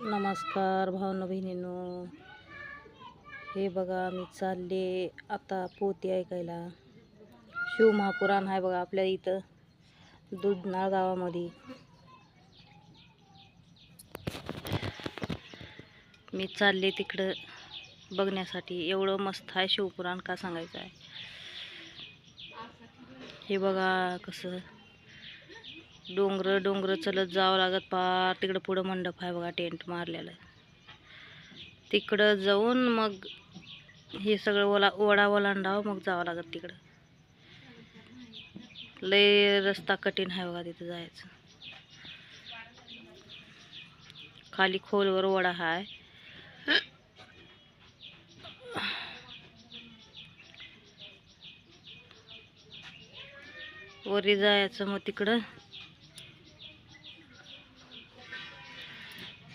नमस्कार भावना बहिणींनो, हे बघा मी चालले आता पोथी ऐकायला. शिवमहापुराण आहे बघा आपल्या इथं दुधनाळ गावामध्ये. मी चालले तिकडं बघण्यासाठी. एवढं मस्त आहे शिवपुराण, का सांगायचं आहे. हे बघा कसं डोंगर चलत जावं लागत. पार तिकडं पुढं मंडप आहे बघा, टेंट मारलेलं. तिकडं जाऊन मग हे सगळं ओढा ओलांडावं, मग जावं लागत तिकडं. लय रस्ता कठीण आहे बघा तिथं जायचं. खाली खोलवर ओढा आहे. वरी जायचं मग तिकडं.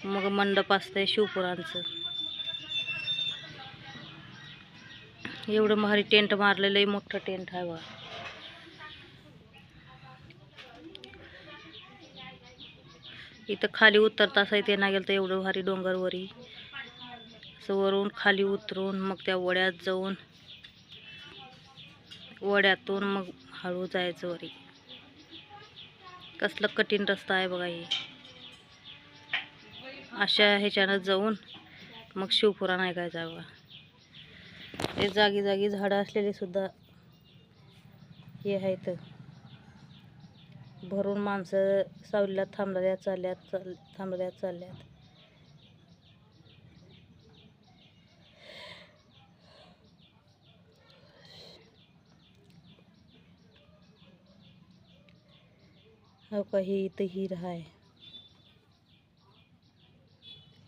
मग मंडप असतंय शिवपुराणचं. एवढं भारी टेंट मारलेलं आहे, मोठं टेंट आहे बघा. इथं खाली उतरताच आहे ते ना गेलं तर एवढं भारी डोंगरवरी. असं वरून खाली उतरून मग त्या वड्यात जाऊन वड्यातून मग हळू जायचं वरी. कसलं कठीण रस्ता आहे बघा हे. अशा ह्याच्यानं जाऊन मग शिवपुराण ऐकायचं आहे बघा. ते जागी जागी झाडं असलेले सुद्धा हे आहेत. भरून माणसं सावलीला थांबलेल्या चालल्यात. हो का, हे इथं हिर आहे.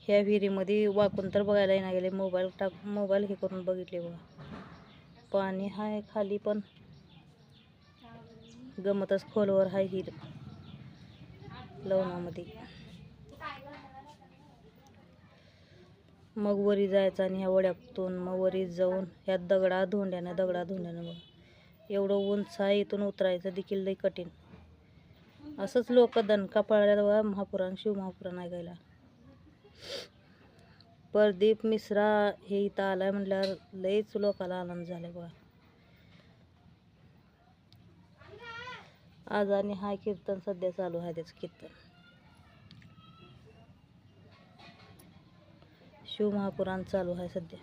ह्या विहिरीमध्ये वाकून तर बघायला येणार गेले. मोबाईल हे करून बघितले बघा. पाणी आहे खाली, पण गमतच खोलवर आहे हिर लवणामध्ये. मग वरी जायचं आणि ह्या वड्यातून मग वरी जाऊन ह्या दगडा धोंड्यानं बघा. एवढं उंच आहे, इथून उतरायचं देखील लई कठीण. असंच लोक दणका पळाल्या बघा शिवमहापुराण ऐकायला. प्रदीप मिश्रा हे इथं आलाय म्हटल्यावर लईच लोकाला आनंद झालाय बघा. आज आणि हाय कीर्तन सध्या चालू आहे, त्याचं कीर्तन. शिवमहापुराण चालू आहे सध्या.